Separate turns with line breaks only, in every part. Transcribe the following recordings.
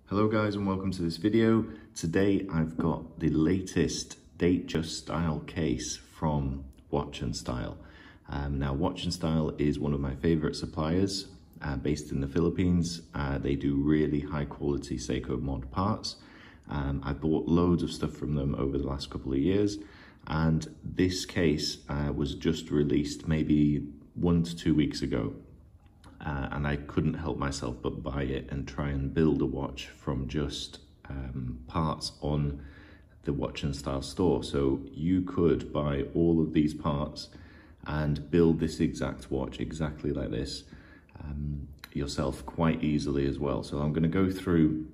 Hello guys and welcome to this video. Today I've got the latest Datejust style case from Watch&Style. Now Watch&Style is one of my favorite suppliers based in the Philippines. They do really high quality Seiko mod parts. I bought loads of stuff from them over the last couple of years, and this case was just released maybe 1 to 2 weeks ago. And I couldn't help myself but buy it and try and build a watch from just parts on the Watch&Style store. So you could buy all of these parts and build this exact watch exactly like this yourself quite easily as well. So I'm going to go through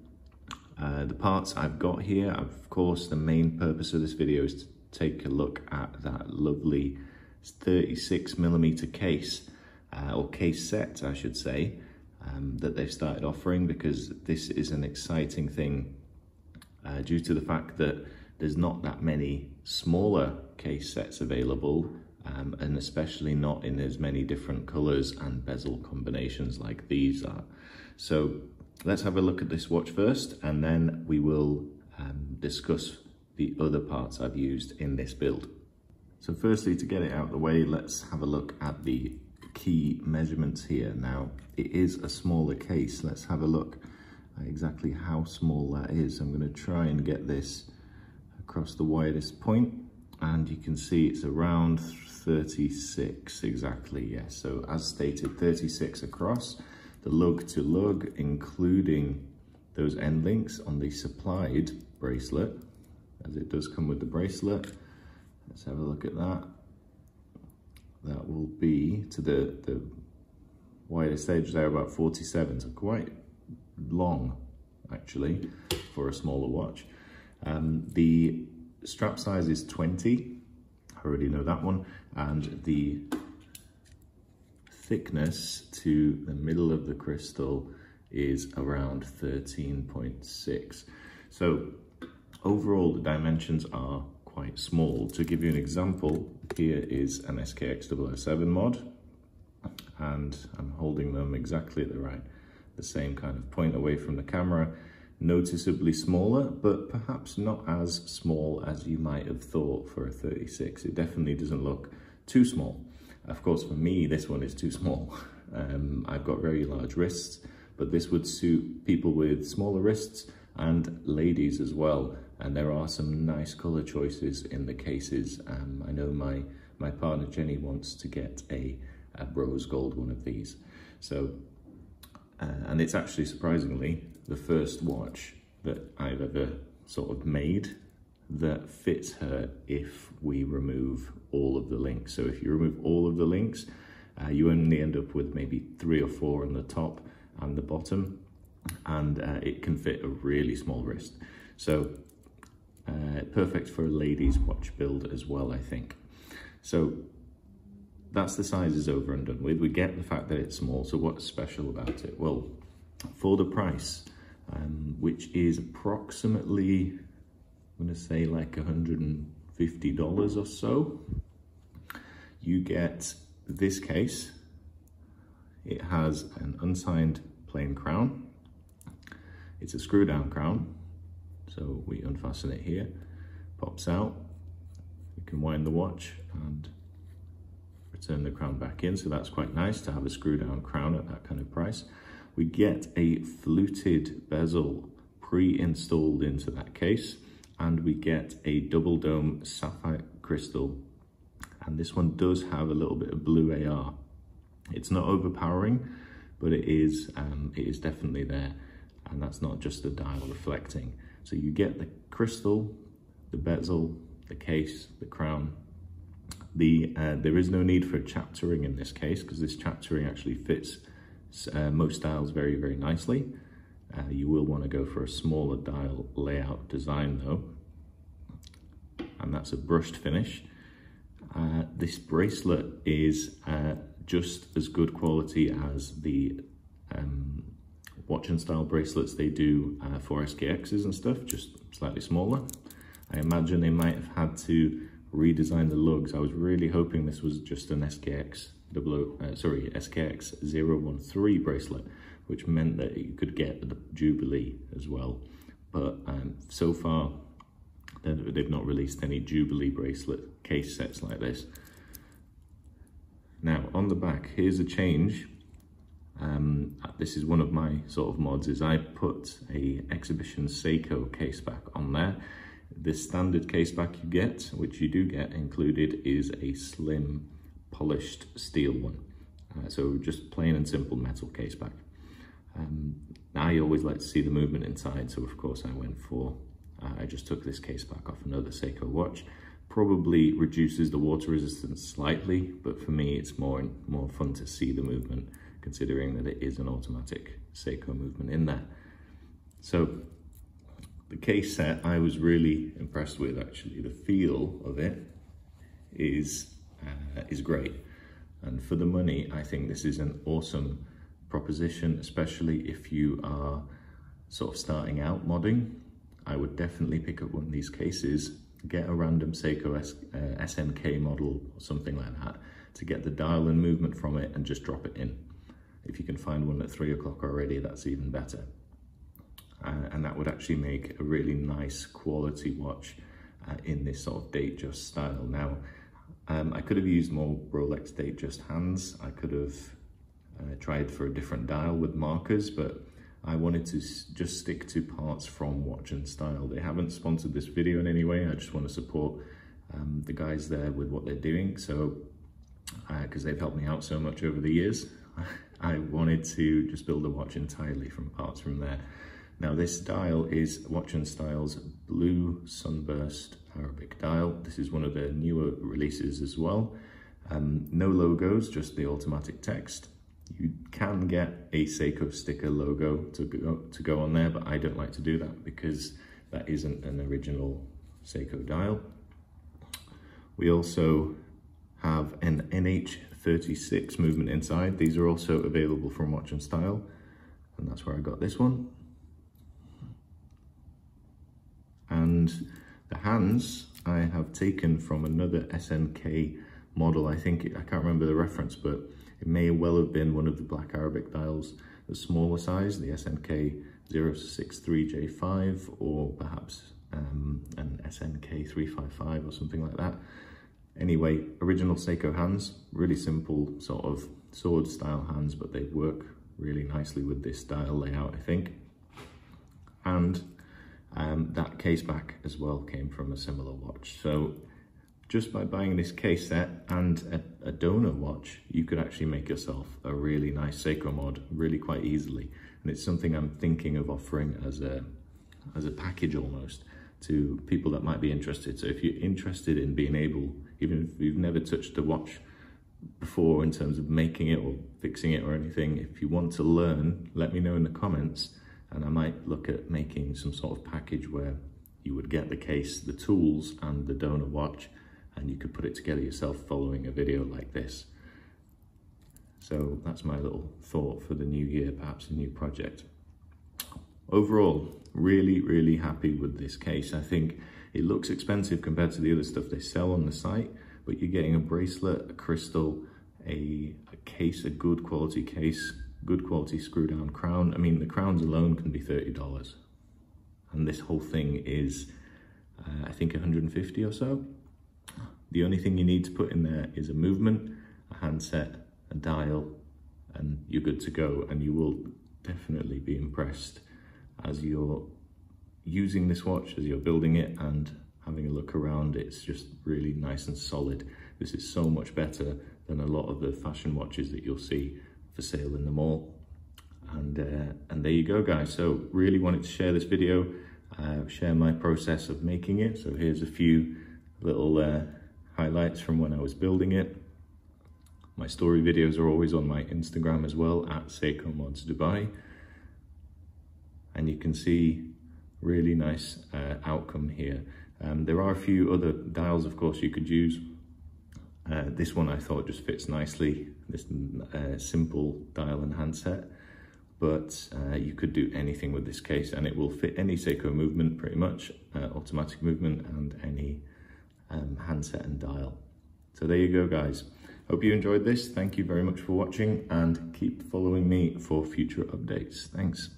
the parts I've got here. Of course, the main purpose of this video is to take a look at that lovely 36mm case. Or case set, I should say, that they've started offering, because this is an exciting thing due to the fact that there's not that many smaller case sets available, and especially not in as many different colors and bezel combinations like these are. So let's have a look at this watch first, and then we will discuss the other parts I've used in this build. So firstly, to get it out of the way, let's have a look at the key measurements here. Now, it is a smaller case. Let's have a look at exactly how small that is. I'm going to try and get this across the widest point, and you can see it's around 36 exactly. Yes, so as stated, 36 across. The lug to lug, including those end links on the supplied bracelet, as it does come with the bracelet. Let's have a look at that. That will be to the widest edge there, about 47, so quite long actually for a smaller watch. The strap size is 20, I already know that one, and the thickness to the middle of the crystal is around 13.6. So overall the dimensions are quite small. To give you an example, here is an SKX 007 mod, and I'm holding them exactly at the same kind of point away from the camera. Noticeably smaller, but perhaps not as small as you might have thought for a 36. It definitely doesn't look too small. Of course, for me, this one is too small. I've got very large wrists, but this would suit people with smaller wrists and ladies as well. And there are some nice color choices in the cases. I know my partner Jenny wants to get a rose gold one of these. So, and it's actually surprisingly the first watch that I've ever sort of made that fits her if we remove all of the links. So if you remove all of the links, you only end up with maybe 3 or 4 on the top and the bottom, and it can fit a really small wrist. So perfect for a ladies watch build as well, I think. So that's the sizes over and done with. We get the fact that it's small, so what's special about it? Well, for the price, which is approximately, I'm gonna say like $150 or so, you get this case. It has an unsigned plain crown. It's a screw down crown. So we unfasten it here, pops out. You can wind the watch and return the crown back in. So that's quite nice to have a screw down crown at that kind of price. We get a fluted bezel pre-installed into that case, and we get a double dome sapphire crystal. And this one does have a little bit of blue AR. It's not overpowering, but it is definitely there. And that's not just the dial reflecting. So you get the crystal, the bezel, the case, the crown. There is no need for a chaptering in this case, because this chaptering actually fits most dials very, very nicely. You will want to go for a smaller dial layout design though. And that's a brushed finish. This bracelet is just as good quality as the Watch&Style bracelets they do for SKXs and stuff, just slightly smaller. I imagine they might have had to redesign the lugs. I was really hoping this was just an SKX 013 bracelet, which meant that you could get the Jubilee as well. But so far, they've not released any Jubilee bracelet case sets like this. Now, on the back, here's a change. This is one of my sort of mods, is I put a Exhibition Seiko case back on there. The standard case back you get, which you do get included, is a slim polished steel one. So just plain and simple metal case back. I always like to see the movement inside, so of course I just took this case back off another Seiko watch. Probably reduces the water resistance slightly, but for me it's more fun to see the movement, considering that it is an automatic Seiko movement in there. So the case set I was really impressed with, actually. The feel of it is great, and for the money I think this is an awesome proposition, especially if you are sort of starting out modding. I would definitely pick up one of these cases, get a random Seiko SNK model or something like that to get the dial and movement from it, and just drop it in. If you can find one at 3 o'clock already, that's even better. And that would actually make a really nice quality watch in this sort of Datejust style. Now, I could have used more Rolex Datejust hands. I could have tried for a different dial with markers, but I wanted to just stick to parts from Watch&Style. They haven't sponsored this video in any way. I just want to support the guys there with what they're doing. So, because they've helped me out so much over the years, I wanted to just build a watch entirely from parts from there. Now, this dial is Watch&Style's Blue Sunburst Arabic dial. This is one of their newer releases as well. No logos, just the automatic text. You can get a Seiko sticker logo to go on there, but I don't like to do that because that isn't an original Seiko dial. We also have an Nh36 movement inside. These are also available from Watch&Style, and that's where I got this one. And the hands I have taken from another SNK model. I can't remember the reference, but it may well have been one of the black Arabic dials, the smaller size, the SNK 063J5, or perhaps an SNK 355 or something like that. Anyway, original Seiko hands, really simple sort of sword style hands, but they work really nicely with this style layout, I think. And that case back as well came from a similar watch. So just by buying this case set and a donor watch, you could actually make yourself a really nice Seiko mod really quite easily. And it's something I'm thinking of offering as a package almost to people that might be interested. So if you're interested in being able, even if you've never touched a watch before in terms of making it or fixing it or anything, if you want to learn, let me know in the comments, and I might look at making some sort of package where you would get the case, the tools, and the donor watch, and you could put it together yourself following a video like this. So that's my little thought for the new year, perhaps a new project. Overall, really, really happy with this case. I think it looks expensive compared to the other stuff they sell on the site, but you're getting a bracelet, a crystal, a case, a good quality case, good quality screw down crown. I mean, the crowns alone can be $30. And this whole thing is, I think 150 or so. The only thing you need to put in there is a movement, a handset, a dial, and you're good to go. And you will definitely be impressed as you're using this watch, as you're building it and having a look around. It's just really nice and solid. This is so much better than a lot of the fashion watches that you'll see for sale in the mall. And there you go, guys. So really wanted to share this video, share my process of making it. So here's a few little highlights from when I was building it. My story videos are always on my Instagram as well, at Seiko Mods Dubai. And you can see really nice outcome here. There are a few other dials, of course, you could use. This one I thought just fits nicely, this simple dial and handset, but you could do anything with this case and it will fit any Seiko movement pretty much, automatic movement and any handset and dial. So there you go, guys. Hope you enjoyed this. Thank you very much for watching, and keep following me for future updates. Thanks.